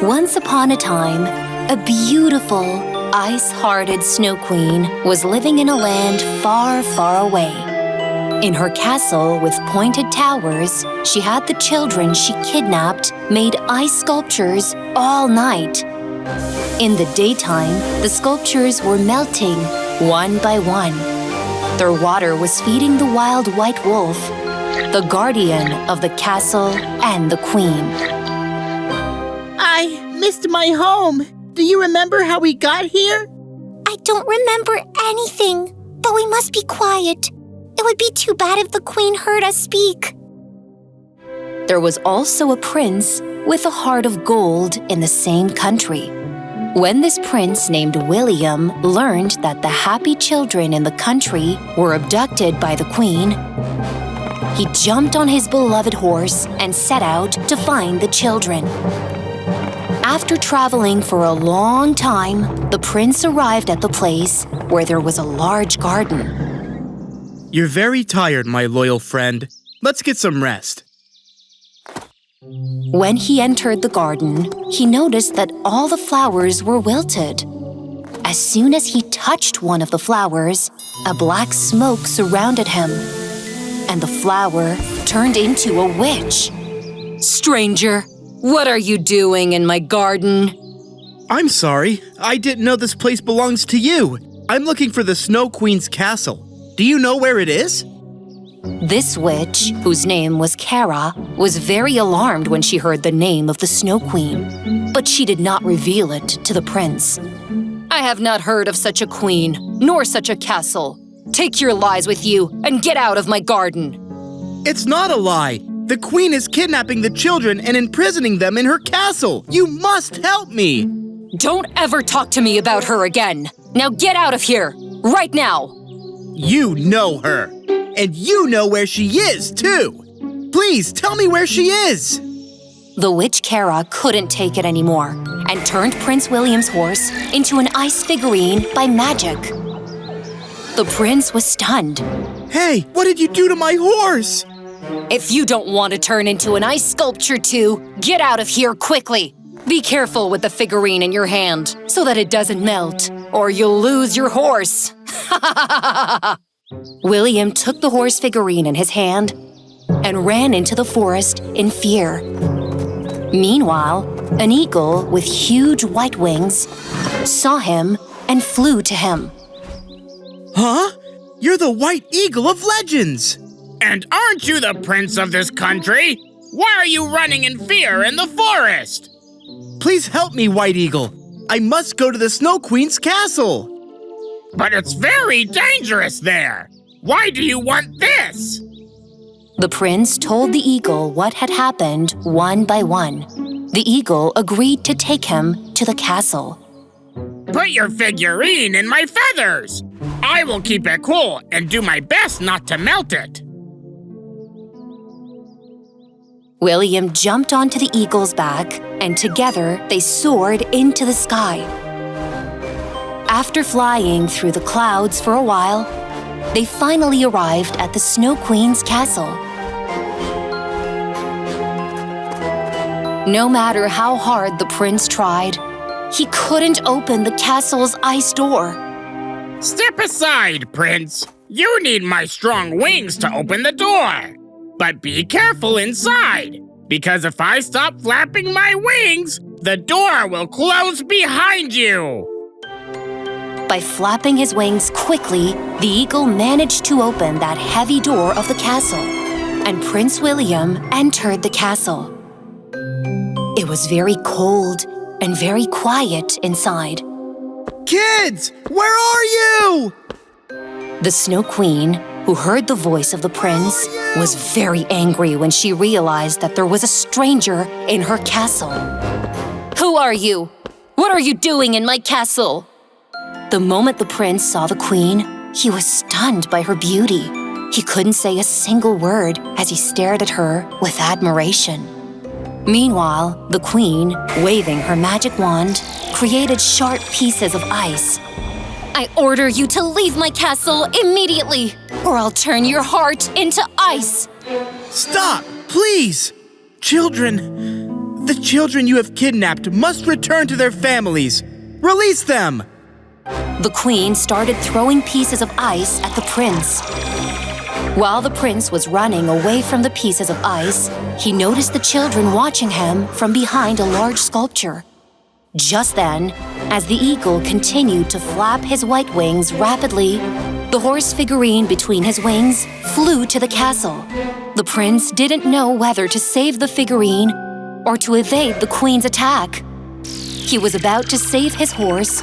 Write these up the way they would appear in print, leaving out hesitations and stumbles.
Once upon a time, a beautiful, ice-hearted Snow Queen was living in a land far, far away. In her castle with pointed towers, she had the children she kidnapped made ice sculptures all night. In the daytime, the sculptures were melting one by one. Their water was feeding the wild white wolf, the guardian of the castle and the queen. I missed my home. Do you remember how we got here? I don't remember anything, but we must be quiet. It would be too bad if the queen heard us speak. There was also a prince with a heart of gold in the same country. When this prince named William learned that the happy children in the country were abducted by the queen, he jumped on his beloved horse and set out to find the children. After traveling for a long time, the prince arrived at the place where there was a large garden. You're very tired, my loyal friend. Let's get some rest. When he entered the garden, he noticed that all the flowers were wilted. As soon as he touched one of the flowers, a black smoke surrounded him, and the flower turned into a witch. Stranger, what are you doing in my garden? I'm sorry. I didn't know this place belongs to you. I'm looking for the Snow Queen's castle. Do you know where it is? This witch, whose name was Kara, was very alarmed when she heard the name of the Snow Queen, but she did not reveal it to the prince. I have not heard of such a queen, nor such a castle. Take your lies with you and get out of my garden. It's not a lie. The queen is kidnapping the children and imprisoning them in her castle. You must help me. Don't ever talk to me about her again. Now get out of here, right now. You know her, and you know where she is, too. Please tell me where she is. The witch Kara couldn't take it anymore and turned Prince William's horse into an ice figurine by magic. The prince was stunned. Hey, what did you do to my horse? If you don't want to turn into an ice sculpture too, get out of here quickly. Be careful with the figurine in your hand so that it doesn't melt, or you'll lose your horse. William took the horse figurine in his hand and ran into the forest in fear. Meanwhile, an eagle with huge white wings saw him and flew to him. Huh? You're the White Eagle of Legends! And aren't you the prince of this country? Why are you running in fear in the forest? Please help me, White Eagle. I must go to the Snow Queen's castle. But it's very dangerous there. Why do you want this? The prince told the eagle what had happened one by one. The eagle agreed to take him to the castle. Put your figurine in my feathers. I will keep it cool and do my best not to melt it. William jumped onto the eagle's back, and together they soared into the sky. After flying through the clouds for a while, they finally arrived at the Snow Queen's castle. No matter how hard the prince tried, he couldn't open the castle's ice door. Step aside, Prince. You need my strong wings to open the door. But be careful inside, because if I stop flapping my wings, the door will close behind you. By flapping his wings quickly, the eagle managed to open that heavy door of the castle, and Prince William entered the castle. It was very cold and very quiet inside. Kids, where are you? The Snow Queen, who heard the voice of the prince, was very angry when she realized that there was a stranger in her castle. Who are you? What are you doing in my castle? The moment the prince saw the queen, he was stunned by her beauty. He couldn't say a single word as he stared at her with admiration. Meanwhile, the queen, waving her magic wand, created sharp pieces of ice. I order you to leave my castle immediately, or I'll turn your heart into ice. Stop, please! Children, The children you have kidnapped must return to their families. Release them! The queen started throwing pieces of ice at the prince. While the prince was running away from the pieces of ice, he noticed the children watching him from behind a large sculpture. Just then, as the eagle continued to flap his white wings rapidly, the horse figurine between his wings flew to the castle. The prince didn't know whether to save the figurine or to evade the queen's attack. He was about to save his horse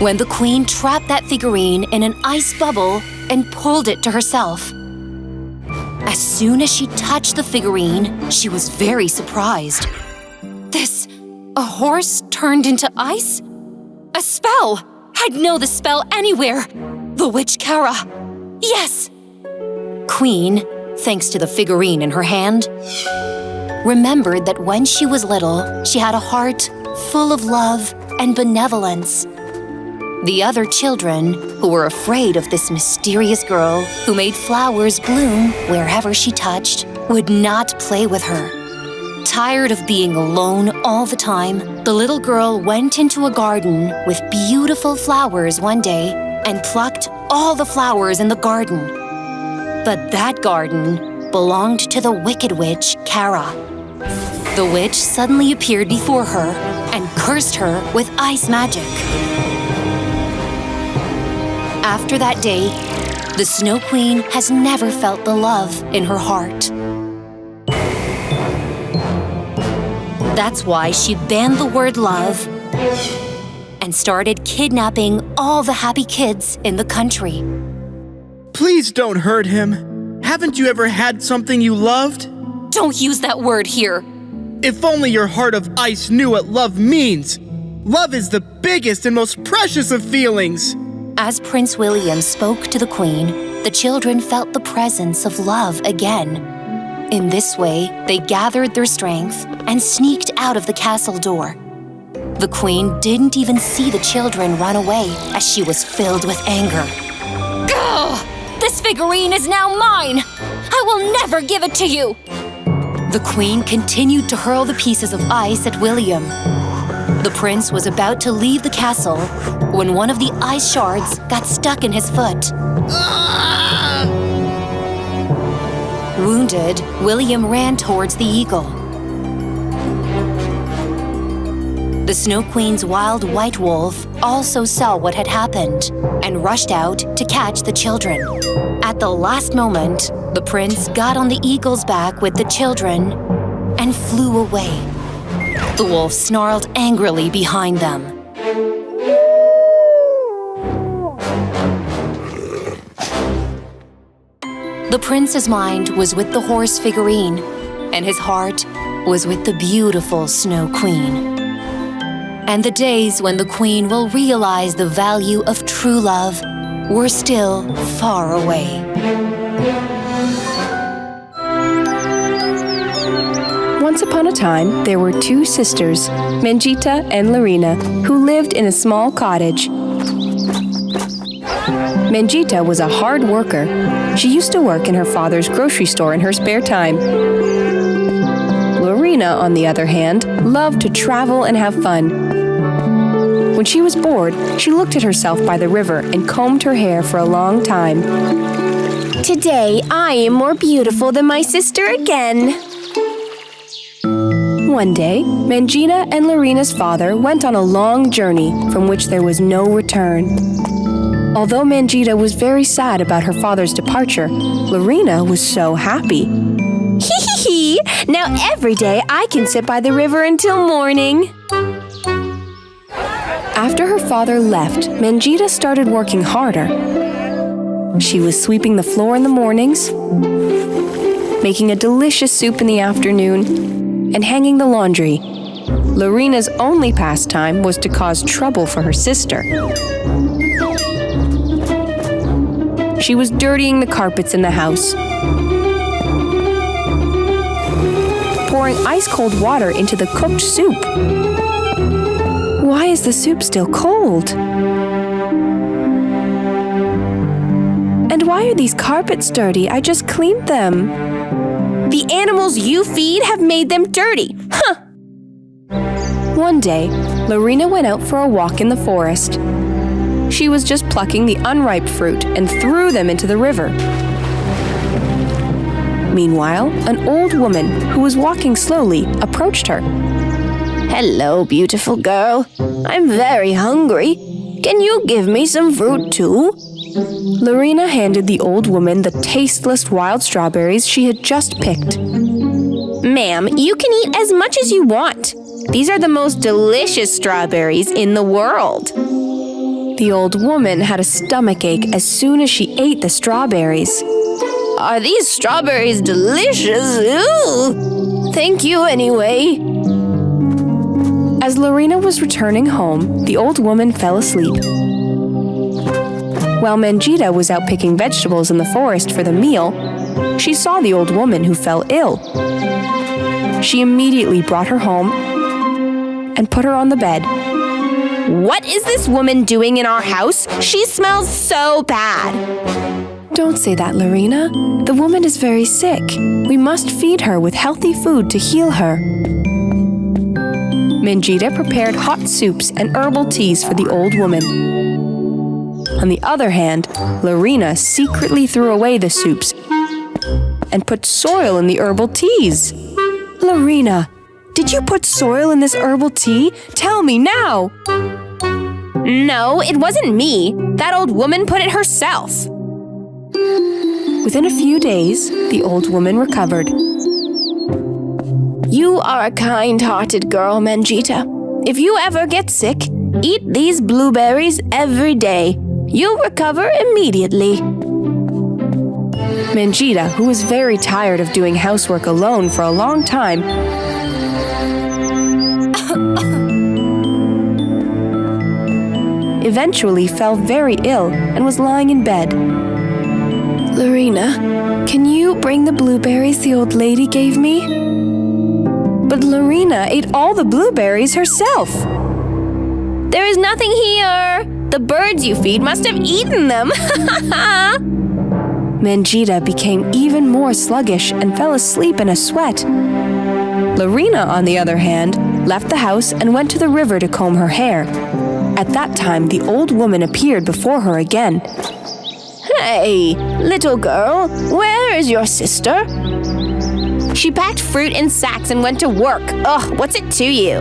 when the queen trapped that figurine in an ice bubble and pulled it to herself. As soon as she touched the figurine, she was very surprised. A horse turned into ice? A spell! I'd know the spell anywhere! The witch Kara! Yes! Queen, thanks to the figurine in her hand, remembered that when she was little, she had a heart full of love and benevolence. The other children, who were afraid of this mysterious girl who made flowers bloom wherever she touched, would not play with her. Tired of being alone all the time, the little girl went into a garden with beautiful flowers one day and plucked all the flowers in the garden. But that garden belonged to the wicked witch, Kara. The witch suddenly appeared before her and cursed her with ice magic. After that day, the Snow Queen has never felt the love in her heart. That's why she banned the word love and started kidnapping all the happy kids in the country. Please don't hurt him. Haven't you ever had something you loved? Don't use that word here. If only your heart of ice knew what love means. Love is the biggest and most precious of feelings. As Prince William spoke to the Queen, the children felt the presence of love again. In this way, they gathered their strength and sneaked out of the castle door. The Queen didn't even see the children run away as she was filled with anger. Ugh! This figurine is now mine! I will never give it to you! The Queen continued to hurl the pieces of ice at William. The prince was about to leave the castle when one of the ice shards got stuck in his foot. Wounded, William ran towards the eagle. The Snow Queen's wild white wolf also saw what had happened and rushed out to catch the children. At the last moment, the prince got on the eagle's back with the children and flew away. The wolf snarled angrily behind them. The prince's mind was with the horse figurine, and his heart was with the beautiful Snow Queen. And the days when the Queen will realize the value of true love were still far away. Once upon a time, there were two sisters, Mangita and Larina, who lived in a small cottage. Mangita was a hard worker. She used to work in her father's grocery store in her spare time. Larina, on the other hand, loved to travel and have fun. When she was bored, she looked at herself by the river and combed her hair for a long time. Today, I am more beautiful than my sister again. One day, Mangita and Larina's father went on a long journey from which there was no return. Although Mangita was very sad about her father's departure, Larina was so happy. Hee hee hee! Now every day I can sit by the river until morning. After her father left, Mangita started working harder. She was sweeping the floor in the mornings, making a delicious soup in the afternoon, and hanging the laundry. Larina's only pastime was to cause trouble for her sister. She was dirtying the carpets in the house, pouring ice-cold water into the cooked soup. Why is the soup still cold? And why are these carpets dirty? I just cleaned them. The The animals you feed have made them dirty. Huh! One day, Lorena went out for a walk in the forest. She was just plucking the unripe fruit and threw them into the river. Meanwhile, an old woman who was walking slowly approached her. Hello, beautiful girl. I'm very hungry. Can you give me some fruit too? Lorena handed the old woman the tasteless wild strawberries she had just picked. Ma'am, you can eat as much as you want. These are the most delicious strawberries in the world. The old woman had a stomachache as soon as she ate the strawberries. Are these strawberries delicious? Ooh! Thank you anyway. As Lorena was returning home, the old woman fell asleep. While Mangita was out picking vegetables in the forest for the meal, she saw the old woman who fell ill. She immediately brought her home and put her on the bed. What is this woman doing in our house? She smells so bad. Don't say that, Lorena. The woman is very sick. We must feed her with healthy food to heal her. Mangita prepared hot soups and herbal teas for the old woman. On the other hand, Lorena secretly threw away the soups and put soil in the herbal teas. Lorena, did you put soil in this herbal tea? Tell me now! No, it wasn't me. That old woman put it herself. Within a few days, the old woman recovered. You are a kind-hearted girl, Mangita. If you ever get sick, eat these blueberries every day. You'll recover immediately. Mangita, who was very tired of doing housework alone for a long time, eventually fell very ill and was lying in bed. Lorena, can you bring the blueberries the old lady gave me? But Lorena ate all the blueberries herself. There is nothing here. The birds you feed must have eaten them. Mangita became even more sluggish and fell asleep in a sweat. Lorena, on the other hand, left the house and went to the river to comb her hair. At that time, the old woman appeared before her again. Hey, little girl, where is your sister? She packed fruit in sacks and went to work. Ugh, what's it to you?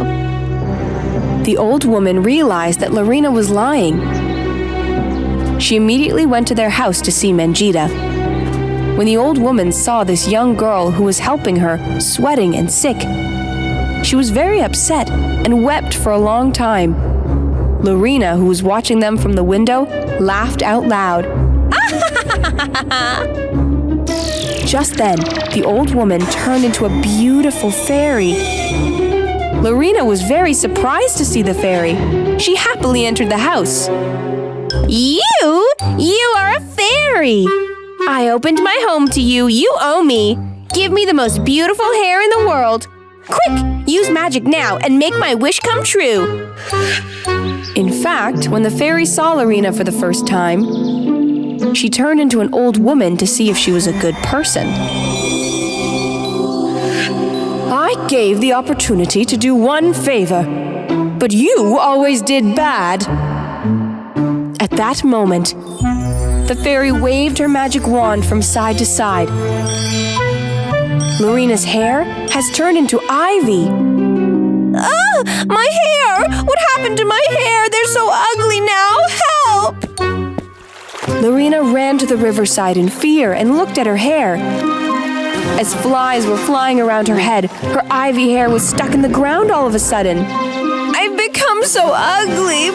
The old woman realized that Lorena was lying. She immediately went to their house to see Mangita. When the old woman saw this young girl who was helping her, sweating and sick, she was very upset and wept for a long time. Lorena, who was watching them from the window, laughed out loud. Just then, the old woman turned into a beautiful fairy. Lorena was very surprised to see the fairy. She happily entered the house. You are a fairy. I opened my home to you. You owe me. Give me the most beautiful hair in the world. Quick, use magic now and make my wish come true. In fact, when the fairy saw Lorena for the first time, she turned into an old woman to see if she was a good person. I gave the opportunity to do one favor, but you always did bad. At that moment, the fairy waved her magic wand from side to side. Lorena's hair has turned into ivy. Ah, my hair! What happened to my hair? They're so ugly now! Help! Lorena ran to the riverside in fear and looked at her hair. As flies were flying around her head, her ivy hair was stuck in the ground all of a sudden. I've become so ugly!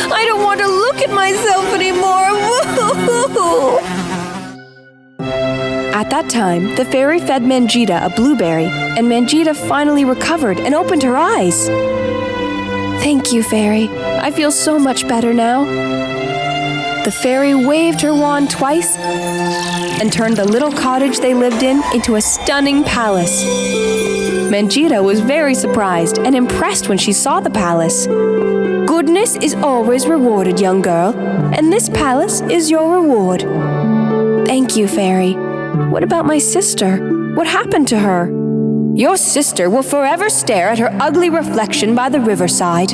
I don't want to look at myself anymore! At that time, the fairy fed Mangita a blueberry, and Mangita finally recovered and opened her eyes. Thank you, fairy. I feel so much better now. The fairy waved her wand twice and turned the little cottage they lived in into a stunning palace. Mangita was very surprised and impressed when she saw the palace. Goodness is always rewarded, young girl, and this palace is your reward. Thank you, fairy. What about my sister? What happened to her? Your sister will forever stare at her ugly reflection by the riverside.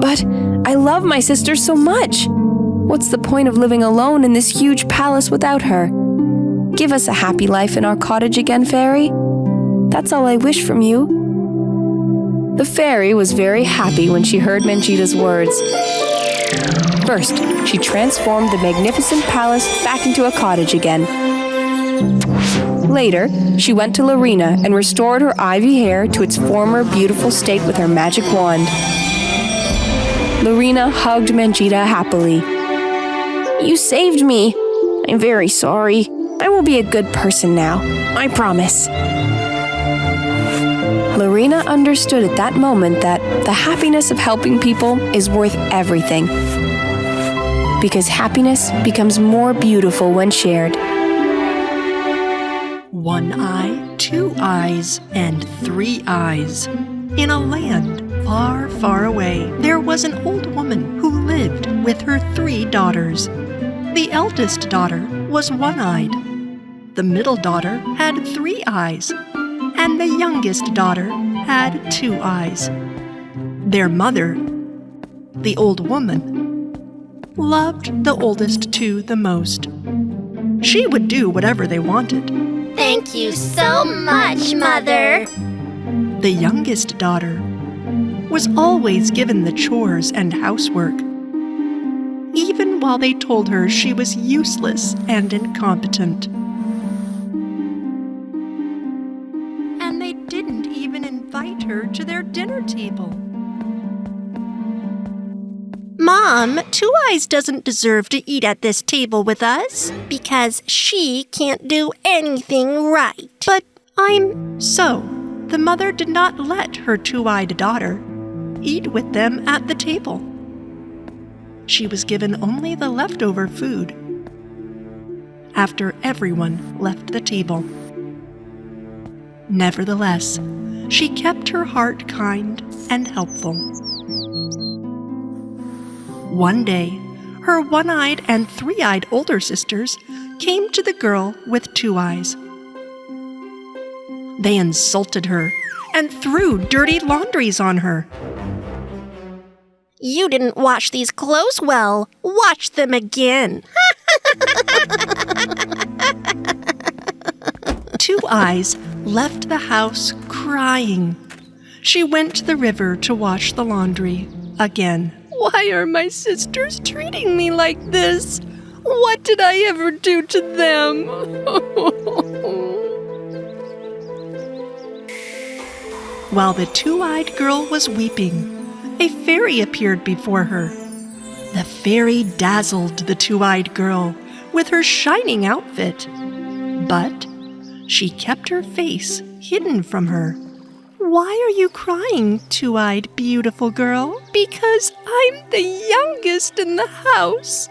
But I love my sister so much. What's the point of living alone in this huge palace without her? Give us a happy life in our cottage again, fairy. That's all I wish from you. The fairy was very happy when she heard Mangita's words. First, she transformed the magnificent palace back into a cottage again. Later, she went to Lorena and restored her ivy hair to its former beautiful state with her magic wand. Lorena hugged Mangita happily. You saved me. I'm very sorry. I will be a good person now. I promise. Lorena understood at that moment that the happiness of helping people is worth everything. Because happiness becomes more beautiful when shared. One eye, two eyes, and three eyes. In a land far, far away, there was an old woman who lived with her 3 daughters. The eldest daughter was one-eyed. The middle daughter had 3 eyes, and the youngest daughter had 2 eyes. Their mother, the old woman, loved the oldest 2 the most. She would do whatever they wanted. Thank you so much, Mother. The youngest daughter was always given the chores and housework, even while they told her she was useless and incompetent. And they didn't even invite her to their dinner table. Mom, Two Eyes doesn't deserve to eat at this table with us Because she can't do anything right. But So, the mother did not let her 2-eyed daughter eat with them at the table. She was given only the leftover food after everyone left the table. Nevertheless, she kept her heart kind and helpful. One day, her one-eyed and 3-eyed older sisters came to the girl with 2 eyes. They insulted her and threw dirty laundries on her. You didn't wash these clothes well. Wash them again. 2 Eyes left the house crying. She went to the river to wash the laundry again. Why are my sisters treating me like this? What did I ever do to them? While the 2-eyed girl was weeping, a fairy appeared before her. The fairy dazzled the 2-eyed girl with her shining outfit, but she kept her face hidden from her. Why are you crying, 2-eyed beautiful girl? Because I'm the youngest in the house.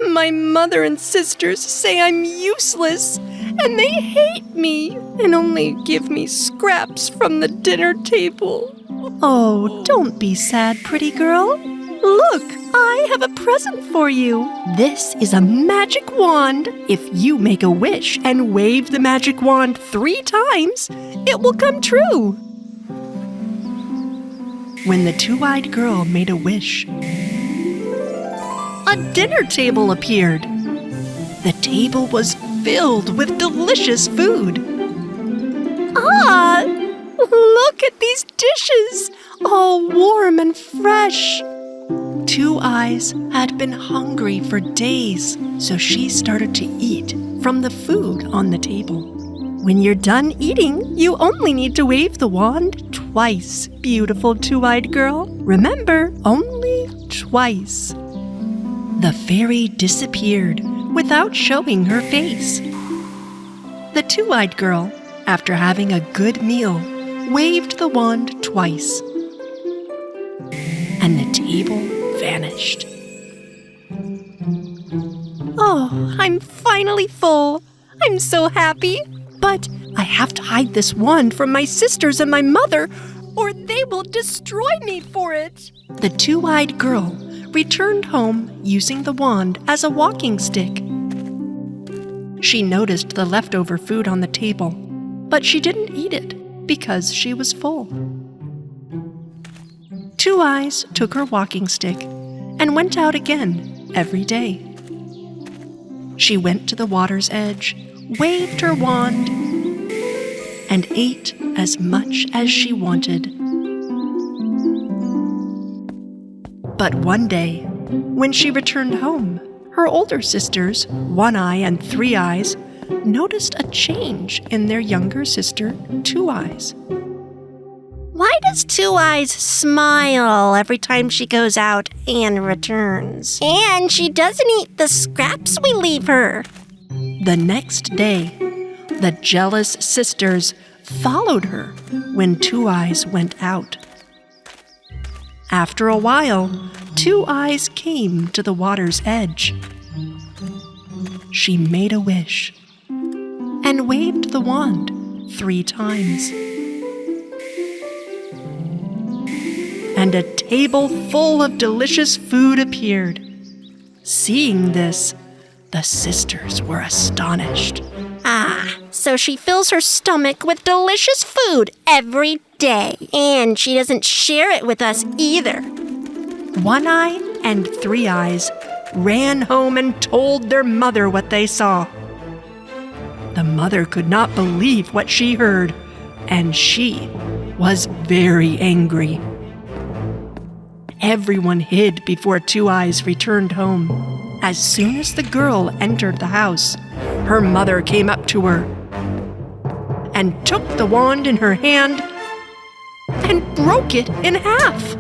My mother and sisters say I'm useless, and they hate me and only give me scraps from the dinner table. Oh, don't be sad, pretty girl. Look, I have a present for you. This is a magic wand. If you make a wish and wave the magic wand 3 times, it will come true. When the 2-eyed girl made a wish, a dinner table appeared. The table was filled with delicious food. Ah, look at these dishes, all warm and fresh. 2 Eyes had been hungry for days, so she started to eat from the food on the table. When you're done eating, you only need to wave the wand twice, beautiful 2-eyed girl. Remember, only twice. The fairy disappeared without showing her face. The 2-eyed girl, after having a good meal, waved the wand twice, and the table vanished. Oh, I'm finally full. I'm so happy. But I have to hide this wand from my sisters and my mother, or they will destroy me for it. The 2-eyed girl returned home using the wand as a walking stick. She noticed the leftover food on the table, but she didn't eat it because she was full. Two Eyes took her walking stick and went out again every day. She went to the water's edge, waved her wand, and ate as much as she wanted. But one day, when she returned home, her older sisters, One Eye and Three Eyes, noticed a change in their younger sister, Two Eyes. Why does Two Eyes smile every time she goes out and returns? And she doesn't eat the scraps we leave her. The next day, the jealous sisters followed her when Two Eyes went out. After a while, Two Eyes came to the water's edge. She made a wish and waved the wand 3 times. And a table full of delicious food appeared. Seeing this, the sisters were astonished. So she fills her stomach with delicious food every day. And she doesn't share it with us either. One Eye and Three Eyes ran home and told their mother what they saw. The mother could not believe what she heard, and she was very angry. Everyone hid before Two Eyes returned home. As soon as the girl entered the house, her mother came up to her and took the wand in her hand and broke it in half.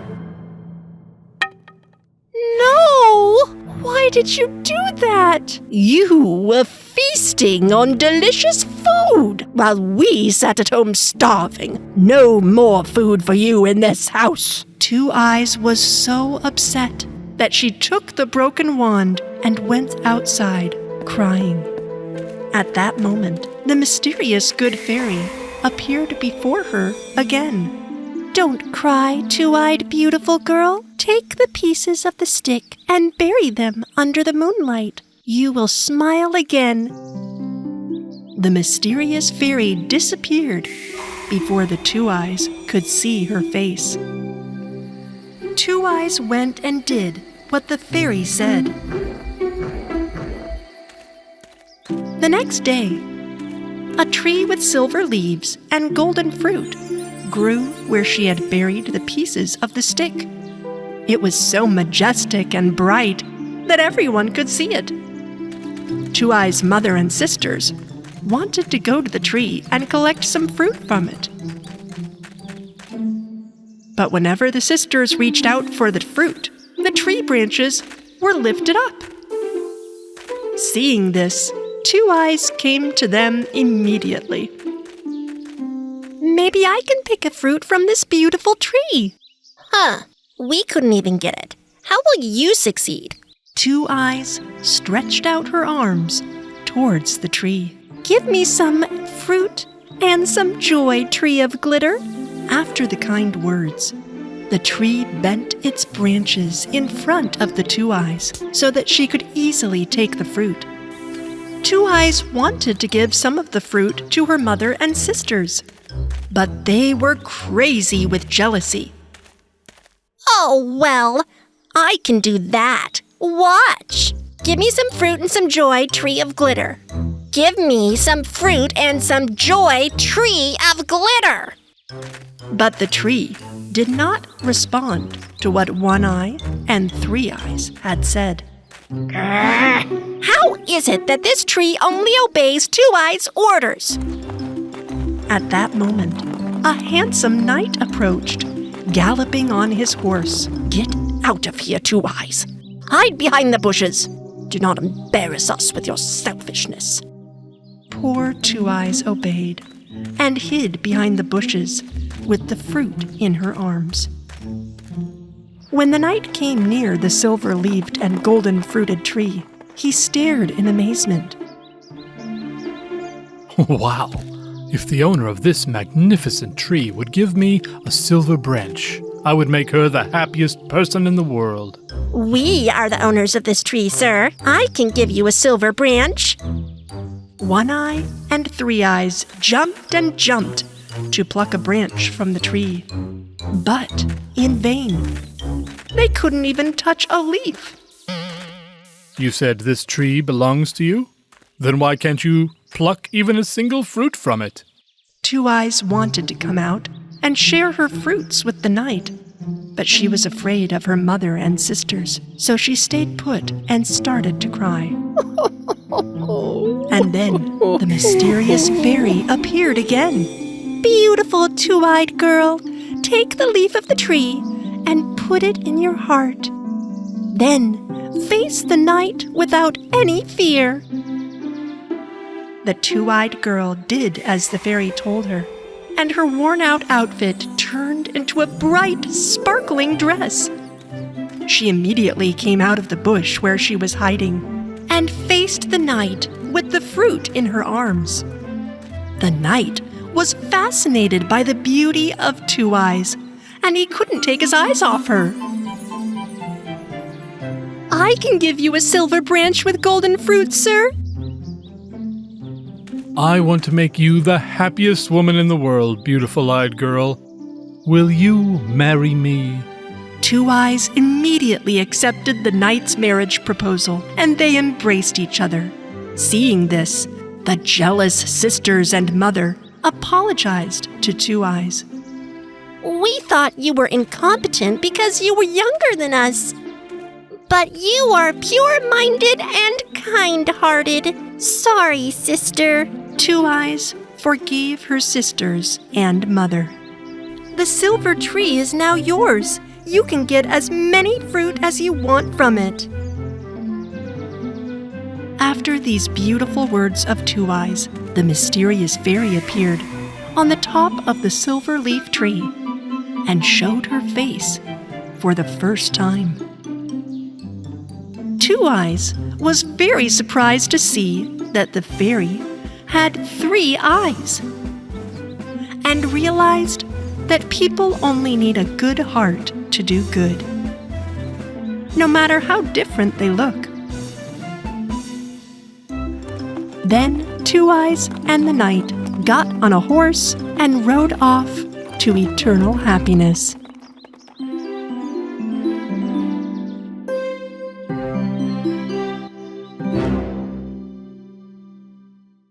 No! Why did you do that? You were feasting on delicious food while we sat at home starving. No more food for you in this house. Two Eyes was so upset that she took the broken wand and went outside, crying. At that moment, the mysterious good fairy appeared before her again. Don't cry, two-eyed beautiful girl. Take the pieces of the stick and bury them under the moonlight. You will smile again. The mysterious fairy disappeared before the Two Eyes could see her face. Two Eyes went and did what the fairy said. The next day, a tree with silver leaves and golden fruit grew where she had buried the pieces of the stick. It was so majestic and bright that everyone could see it. Two Eyes' mother and sisters wanted to go to the tree and collect some fruit from it. But whenever the sisters reached out for the fruit, the tree branches were lifted up. Seeing this, Two Eyes came to them immediately. Maybe I can pick a fruit from this beautiful tree. We couldn't even get it. How will you succeed? Two Eyes stretched out her arms towards the tree. Give me some fruit and some joy, tree of glitter. After the kind words, the tree bent its branches in front of the Two Eyes so that she could easily take the fruit. Two Eyes wanted to give some of the fruit to her mother and sisters, but they were crazy with jealousy. Oh, well, I can do that. Watch. Give me some fruit and some joy, tree of glitter. Give me some fruit and some joy, tree of glitter. But the tree did not respond to what One Eye and Three Eyes had said. How is it that this tree only obeys Two Eyes' orders? At that moment, a handsome knight approached, galloping on his horse. Get out of here, Two Eyes. Hide behind the bushes. Do not embarrass us with your selfishness. Poor Two Eyes obeyed and hid behind the bushes with the fruit in her arms. When the knight came near the silver-leaved and golden-fruited tree, he stared in amazement. Wow! If the owner of this magnificent tree would give me a silver branch, I would make her the happiest person in the world. We are the owners of this tree, sir. I can give you a silver branch. One Eye and Three Eyes jumped and jumped to pluck a branch from the tree, but in vain. They couldn't even touch a leaf. You said this tree belongs to you? Then why can't you pluck even a single fruit from it? Two Eyes wanted to come out and share her fruits with the knight, but she was afraid of her mother and sisters, so she stayed put and started to cry. And then the mysterious fairy appeared again. Beautiful two-eyed girl, take the leaf of the tree and put it in your heart. Then face the night without any fear. The two-eyed girl did as the fairy told her, and her worn-out outfit turned into a bright, sparkling dress. She immediately came out of the bush where she was hiding and faced the knight with the fruit in her arms. The knight was fascinated by the beauty of Two Eyes, and he couldn't take his eyes off her. I can give you a silver branch with golden fruit, sir. I want to make you the happiest woman in the world, beautiful-eyed girl. Will you marry me? Two Eyes immediately accepted the knight's marriage proposal, and they embraced each other. Seeing this, the jealous sisters and mother apologized to Two Eyes. We thought you were incompetent because you were younger than us. But you are pure-minded and kind-hearted. Sorry, sister. Two Eyes forgave her sisters and mother. The silver tree is now yours. You can get as many fruit as you want from it. After these beautiful words of Two Eyes, the mysterious fairy appeared on the top of the silver leaf tree and showed her face for the first time. Two Eyes was very surprised to see that the fairy had 3 eyes and realized that people only need a good heart to do good, no matter how different they look. Then Two Eyes and the knight got on a horse and rode off to eternal happiness.